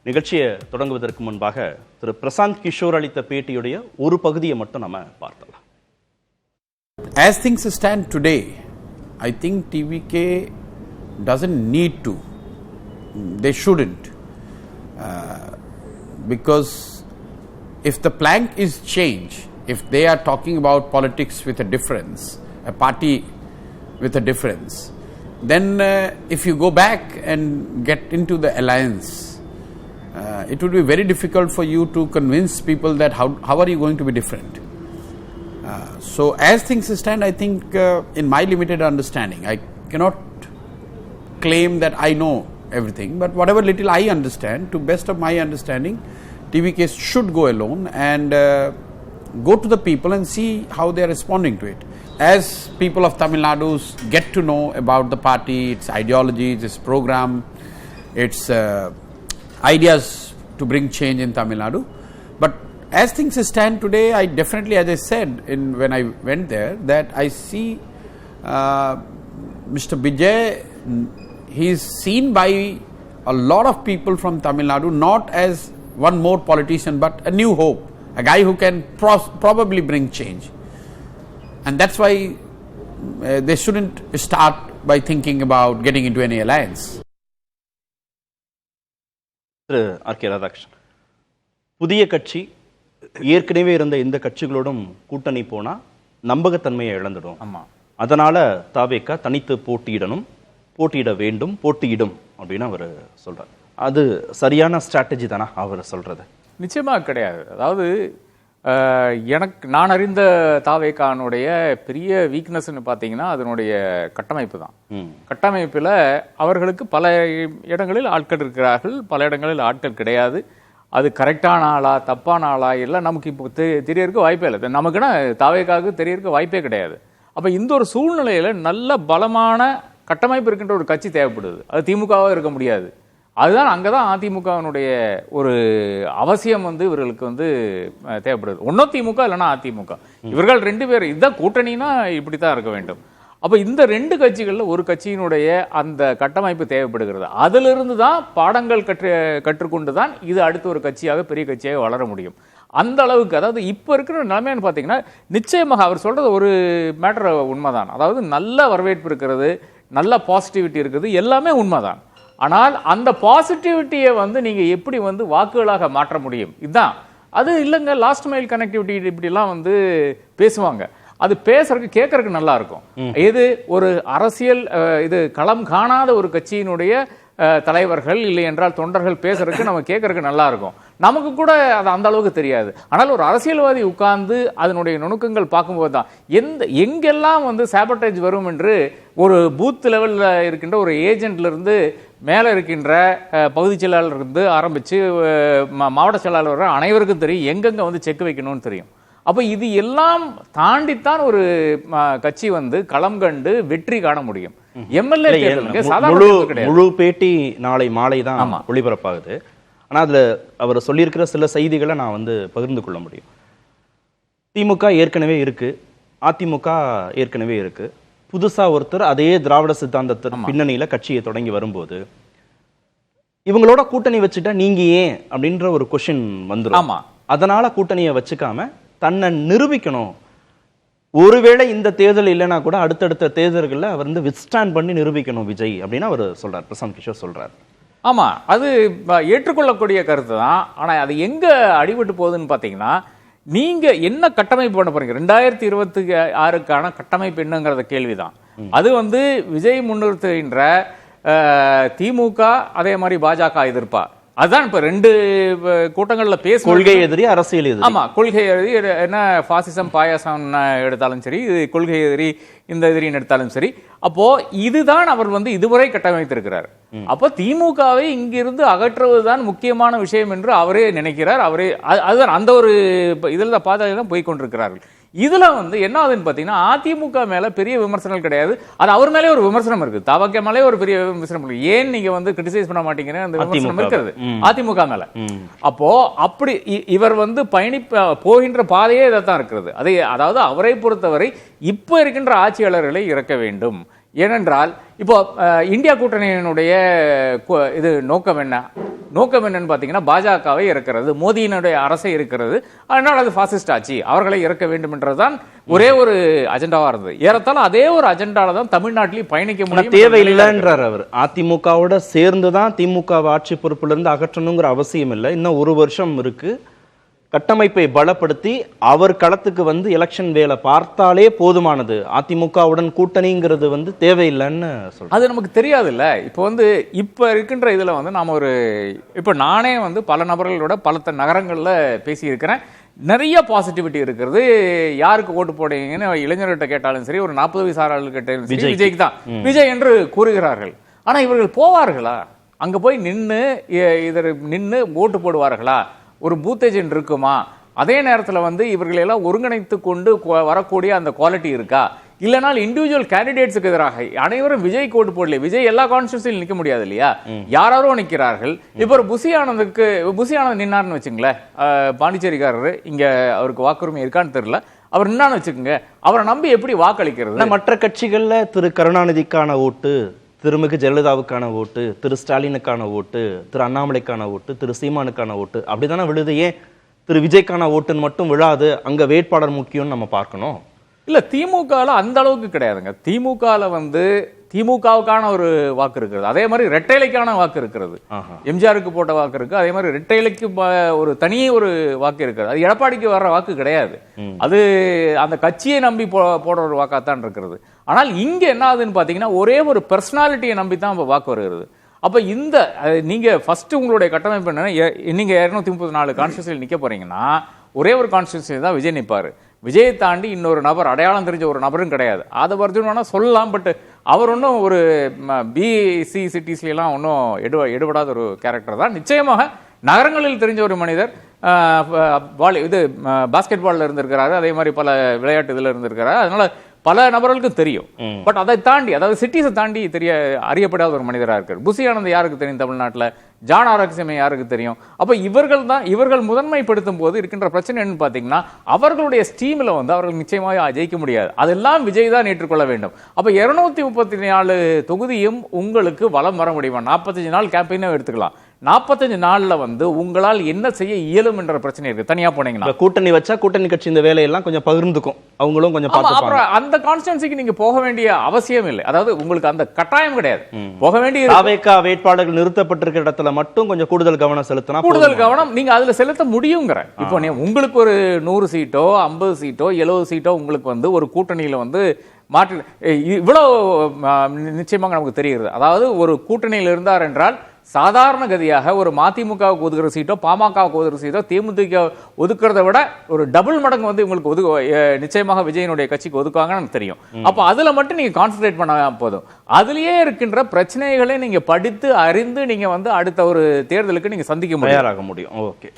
நிகழ்ச்சியை தொடங்குவதற்கு முன்பாக திரு பிரசாந்த் கிஷோர் அளித்த பேட்டியுடைய ஒரு பகுதியை மட்டும் நம்ம பார்த்தலாம். As things stand today, I think TVK doesn't need to. They shouldn't. Because if the plank is changed, if they are talking about politics with a difference, a party with a difference, then if you go back and get into the alliance, it would be very difficult for you to convince people that how are you going to be different. So as things stand, I think in my limited understanding, I cannot claim that I know everything, but whatever little I understand, to best of my understanding, TVK should go alone and go to the people and see how they are responding to it. As people of Tamil Nadu get to know about the party, its ideologies, its program, its ideas to bring change in Tamil Nadu. But as things stand today, I definitely, as I said when I went there, that I see Mr. Bijay, he is seen by a lot of people from Tamil Nadu not as one more politician but a new hope, a guy who can probably bring change. And that's why they shouldn't start by thinking about getting into any alliance. Thiru RK. Radhakrishnan, புதிய கட்சி ஏற்கனவே இருந்த இந்த கட்சிகளோடும் கூட்டணி போனா நம்பகத்தன்மையை இழந்துடும். ஆமா, அதனால தாவேகா தனித்து போட்டியிட வேண்டும், போட்டியிடும் அப்படின்னு அவர் சொல்றார். அது சரியான ஸ்ட்ராட்டஜி தானா அவர் சொல்றது? நிச்சயமா கிடையாது. அதாவது நான் அறிந்த தாவேகானுடைய பெரிய வீக்னஸ்ன்னு பார்த்தீங்கன்னா அதனுடைய கட்டமைப்பு தான். கட்டமைப்பில் அவர்களுக்கு பல இடங்களில் ஆட்கள் இருக்கிறார்கள், பல இடங்களில் ஆட்கள் கிடையாது. அது கரெக்டான ஆளா தப்பான ஆளா எல்லாம் நமக்கு இப்போ தெரியறதுக்கு வாய்ப்பே இல்லை. நமக்குன்னா தாவேகாவுக்கு தெரியறதுக்கு வாய்ப்பே கிடையாது. அப்போ இந்த ஒரு சூழ்நிலையில் நல்ல பலமான கட்டமைப்பு இருக்கின்ற ஒரு கட்சி தேவைப்படுது. அது திமுகவாக இருக்க முடியாது. அதுதான் அங்கே தான் அதிமுகவினுடைய ஒரு அவசியம் இவர்களுக்கு தேவைப்படுது. ஒன்றும் திமுக இல்லைன்னா அதிமுக, இவர்கள் ரெண்டு பேர் இதுதான் கூட்டணினா இப்படி தான் இருக்க வேண்டும். அப்போ இந்த ரெண்டு கட்சிகளில் ஒரு கட்சியினுடைய அந்த கட்டமைப்பு தேவைப்படுகிறது. அதிலிருந்து தான் பாடங்கள் கற்றுக்கொண்டு தான் இது அடுத்த ஒரு கட்சியாக பெரிய கட்சியாக வளர முடியும். அந்த அளவுக்கு அதாவது இப்போ இருக்கிற நிலைமைன்னு பார்த்தீங்கன்னா நிச்சயமாக அவர் சொல்கிறது ஒரு மேட்டர் உண்மைதான். அதாவது நல்ல வரவேற்பு இருக்கிறது, நல்ல பாசிட்டிவிட்டி இருக்குது, எல்லாமே உண்மைதான். ஆனால் அந்த பாசிட்டிவிட்டியை நீங்கள் எப்படி வாக்குகளாக மாற்ற முடியும்? இதுதான் அது இல்லைங்க. லாஸ்ட் மைல் கனெக்டிவிட்டி இப்படிலாம் பேசுவாங்க. அது பேசுறதுக்கு கேட்கறதுக்கு நல்லா இருக்கும். இது ஒரு அரசியல் இது களம் காணாத ஒரு கட்சியினுடைய தலைவர்கள் இல்லை என்றால் தொண்டர்கள் பேசுறதுக்கு நம்ம கேட்கறதுக்கு நல்லா இருக்கும். நமக்கு கூட அது அந்த அளவுக்கு தெரியாது. ஆனால் ஒரு அரசியல்வாதி உட்கார்ந்து அதனுடைய நுணுக்கங்கள் பார்க்கும்போது தான் எங்கெல்லாம் சாபட்டேஜ் வரும் என்று ஒரு பூத் லெவலில் இருக்கின்ற ஒரு ஏஜென்ட்ல இருந்து மேலே இருக்கின்ற பகுதி செயலாளர் இருந்து ஆரம்பித்து மாவட்ட செயலாளர் வர அனைவருக்கும் தெரியும் எங்கெங்கே செக் வைக்கணும்னு தெரியும். அப்போ இது எல்லாம் தாண்டித்தான் ஒரு கட்சி களம் கண்டு வெற்றி காண முடியும். எம்எல்ஏ முழு பேட்டி நாளை மாலை தான் ஒளிபரப்பாகுது. ஆனால் அதில் அவர் சொல்லியிருக்கிற சில செய்திகளை நான் பகிர்ந்து கொள்ள முடியும். திமுக ஏற்கனவே இருக்கு, அதிமுக ஏற்கனவே இருக்கு. புதுசா ஒருத்தர் அதே திராவிட சித்தாந்தத்தின் பின்னணியில கட்சியை தொடங்கி வரும்போது இவங்களோட கூட்டணி வச்சுட்டா நீங்க ஏன் அப்படின்ற ஒரு கொஸ்டின் வந்துடும். அதனால கூட்டணியை வச்சுக்காம தன்னை நிரூபிக்கணும். ஒருவேளை இந்த தேர்தல் இல்லைன்னா கூட அடுத்தடுத்த தேர்தல்களில் அவர் வித்ஸ்டாண்ட் பண்ணி நிரூபிக்கணும் விஜய் அப்படின்னு அவர் சொல்றார். பிரசாந்த் கிஷோர் சொல்றார். ஆமா, அது ஏற்றுக்கொள்ளக்கூடிய கருத்து தான். ஆனா அது எங்க அடிபட்டு போகுதுன்னு பாத்தீங்கன்னா, நீங்க என்ன கட்டமைப்பு பண்ண போறீங்க? 2026க்கான கட்டமைப்பு என்னங்கிறத கேள்விதான். அது விஜய் முன்னிறுத்துகின்ற திமுக அதே மாதிரி பாஜக எதிர்ப்பா அதுதான் இப்ப ரெண்டு கூட்டங்கள்ல பேச கொள்கை எதிரி அரசியல் எதிரி. ஆமா, கொள்கை எதிரி என்ன பாசிசம் பாயாசம் எடுத்தாலும் சரி, கொள்கை எதிரி இந்த எதிரின்னு எடுத்தாலும் சரி. அப்போ இதுதான் அவர் இதுவரை கட்டமைத்திருக்கிறார். அப்போ திமுகவை இங்கிருந்து அகற்றுவதுதான் முக்கியமான விஷயம் என்று அவரே நினைக்கிறார். அவரே அதுதான் அந்த ஒரு இதுல பாதையில தான் போய்கொண்டிருக்கிறார்கள். இதுல என்ன ஆகுதுன்னு பாத்தீங்கன்னா, அதிமுக மேல பெரிய விமர்சனம் கிடையாது. அது அவர் மேலே ஒரு விமர்சனம் இருக்கு. தவக்க மேலே ஒரு பெரிய விமர்சனம் இருக்கு. ஏன் நீங்க கிரிட்டிசைஸ் பண்ண மாட்டீங்கன்னு அந்த விமர்சனம் இருக்கிறது அதிமுக மேல. அப்போ அப்படி இவர் போகின்ற பாதையே இதைத்தான் இருக்கிறது. அதாவது அவரை பொறுத்தவரை இப்ப இருக்கின்ற ஆட்சியாளர்களை இறக்க வேண்டும். ஏனென்றால் இப்போ இந்தியா கூட்டணியினுடைய இது நோக்கம் என்னன்னு பார்த்தீங்கன்னா பாஜகவை இறக்கிறது, மோடியினுடைய அரசை இருக்கிறது, அதனால் அது பாசிஸ்ட் ஆட்சி, அவர்களை இறக்க வேண்டும் என்றுதான் ஒரே ஒரு அஜெண்டாவா இருந்தது. ஏறத்தாழ அதே ஒரு அஜெண்டால தான் தமிழ்நாட்டிலையும் பயணிக்க முடியும். தேவையில்லைன்றார் அவர். அதிமுகவோட சேர்ந்துதான் திமுக ஆட்சி பொறுப்புல இருந்து அகற்றணுங்கிற அவசியம் இல்லை. இன்னும் 1 வருஷம் இருக்கு. கட்டமைப்பை பலப்படுத்தி அவர் களத்துக்கு வந்து எலெக்ஷன் வேலை பார்த்தாலே போதுமானது. அதிமுகவுடன் கூட்டணிங்கிறது வந்து தேவையில்லைன்னு சொல்றேன். அது நமக்கு தெரியாது இல்ல. இப்ப இருக்கின்ற இதுல வந்து நாம இப்ப நானே வந்து பல நபர்களோட பல நகரங்கள்ல பேசி இருக்கிறேன். நிறைய பாசிட்டிவிட்டி இருக்கிறது. யாருக்கு ஓட்டு போடுவீங்கன்னு இளைஞர்கிட்ட கேட்டாலும் சரி, ஒரு 40 வயசு ஆறாள் கேட்டாலும் சரி, விஜய்க்கு தான் விஜய் என்று கூறுகிறார்கள். ஆனா இவர்கள் போவார்களா? அங்க போய் நின்று ஓட்டு போடுவார்களா? ஒரு பூத் ஏஜென்ட் இருக்குமா? அதே நேரத்தில் வந்து இவர்களை எல்லாம் ஒருங்கிணைத்து கொண்டு வரக்கூடிய அந்த குவாலிட்டி இருக்கா? இல்லைனால் இண்டிவிஜுவல் கேண்டிடேட்ஸுக்கு எதிராக அனைவரும் விஜய் ஓட்டு போடல, விஜய் எல்லா கான்ஸ்டியூன்சியும் நிற்க முடியாது இல்லையா? யாரோ நிற்கிறார்கள். இப்போ ஒரு புசி ஆனந்த் நின்னார்னு வச்சுங்களேன், பாண்டிச்சேரிக்காரரு, இங்க அவருக்கு வாக்குரிமை இருக்கான்னு தெரியல, அவர் நின்னான்னு வச்சுக்கோங்க, அவரை நம்பி எப்படி வாக்களிக்கிறது? மற்ற கட்சிகள்ல திரு கருணாநிதிக்கான ஓட்டு, திருமிகு ஜெயலலிதாவுக்கான ஓட்டு, திரு ஸ்டாலினுக்கான ஓட்டு, திரு அண்ணாமலைக்கான ஓட்டு, திரு சீமானுக்கான ஓட்டு அப்படிதானே விழுது. ஏன் திரு விஜய்க்கான ஓட்டுன்னு மட்டும் விழாது? அங்க வேட்பாளர் முக்கியம்னு நம்ம பார்க்கணும். இல்ல, திமுகல அந்த அளவுக்கு கிடையாதுங்க. திமுகல வந்து திமுகவுக்கான ஒரு வாக்கு இருக்கிறது, அதே மாதிரி ரெட்டைலைக்கான வாக்கு இருக்கிறது. எம்ஜிஆருக்கு போட்ட வாக்கு இருக்கு, அதே மாதிரி ரெட்டைலைக்கு ஒரு தனியே ஒரு வாக்கு இருக்கிறது. அது எடப்பாடிக்கு வர்ற வாக்கு கிடையாது, அது அந்த கட்சியை நம்பி போடுற ஒரு வாக்காத்தான் இருக்கிறது. ஆனால் இங்க என்ன ஆகுதுன்னு பாத்தீங்கன்னா, ஒரே ஒரு பர்சனாலிட்டியை நம்பி தான் வாக்கு வருகிறது. அப்ப நீங்க ஃபர்ஸ்ட் உங்களுடைய கட்டமைப்பு என்னன்னா, நீங்க 234 கான்ஸ்டியூன்சியில் நிக்க போறீங்கன்னா ஒரே ஒரு கான்ஸ்டியூன்சி தான் விஜய் நிற்பாரு. விஜயை தாண்டி இன்னொரு நபர், அடையாளம் தெரிஞ்ச ஒரு நபரும் கிடையாது. அதை அர்ஜுன் சொல்லலாம், பட் அவர் ஒன்றும் ஒரு பிசி சிட்டிஸ்லாம் ஒன்றும் எடுபடாத ஒரு கேரக்டர் தான். நிச்சயமாக நகரங்களில் தெரிஞ்ச ஒரு மனிதர். பாஸ்கெட் பால்ல இருந்திருக்கிறாரு, அதே மாதிரி பல விளையாட்டு இதுல இருந்திருக்கிறாரு, அதனால பல நபர்களுக்கும் தெரியும். பட் அதை தாண்டி, அதாவது சிட்டிஸை தாண்டி அறியப்படாத ஒரு மனிதராக இருக்காரு. புசி ஆனந்த் யாருக்கு தெரியும் தமிழ்நாட்டில்? ஜான் ஆரோக்கியமே யாருக்கு தெரியும்? அப்ப இவர்கள் முதன்மைப்படுத்தும் போது இருக்கின்ற பிரச்சனை என்னன்னு பாத்தீங்கன்னா, அவர்களுடைய ஸ்டீம்ல வந்து அவர்கள் நிச்சயமாக ஜெயிக்க முடியாது. அதெல்லாம் விஜய் தான் ஏற்றுக்கொள்ள வேண்டும். அப்ப 234 தொகுதியும் உங்களுக்கு வலம் வர முடியுமா? 45 நாள் கேம்பெயினை எடுத்துக்கலாம். 45 நாள்ல வந்து உங்களால் என்ன செய்ய இயலும் என்ற பிரச்சனை இருக்கு. தனியா போனீங்கன்னா கூட்டணி வச்சா கூட்டணி கட்சி இந்த வேலையெல்லாம் கொஞ்சம் பகிர்ந்துக்கும், அவங்களும் கொஞ்சம் பார்த்துப்பாங்க. அந்த கான்ஸ்டிடன்சிக்கு நீங்க போக வேண்டிய அவசியம் இல்லை, அதாவது உங்களுக்கு அந்த கட்டாயம் கிடையாது. போக வேண்டிய அவேகா வேட்பாளர்கள் நிறுத்தப்பட்டிருக்கிற இடத்துல மட்டும் கொஞ்சம் கூடுதல் கவனம் செலுத்தினா, கூடுதல் கவனம் நீங்க அதுல செலுத்த முடியுங்கிற. இப்போ உங்களுக்கு ஒரு 100 சீட்டோ 50 சீட்டோ 70 சீட்டோ உங்களுக்கு வந்து ஒரு கூட்டணியில வந்து மாற்று இவ்வளவு நிச்சயமாக நமக்கு தெரிகிறது. அதாவது ஒரு கூட்டணியில் இருந்தார் என்றால் சாதாரண கதியாக ஒரு மதிமுகவுக்கு ஒதுக்குற சீட்டோ பாமகவுக்கு ஒதுக்குற சீட்டோ தேமுதிக ஒதுக்குறதை விட ஒரு டபுள் மடங்கு வந்து உங்களுக்கு நிச்சயமாக விஜயனுடைய கட்சிக்கு ஒதுக்குவாங்கன்னு எனக்கு தெரியும். அப்ப அதுல மட்டும் நீங்க கான்சென்ட்ரேட் பண்ண போதும். அதுலயே இருக்கின்ற பிரச்சனைகளை நீங்க படித்து அறிந்து நீங்க வந்து அடுத்த ஒரு தேர்தலுக்கு நீங்க சந்திக்க முடியும். ஓகே.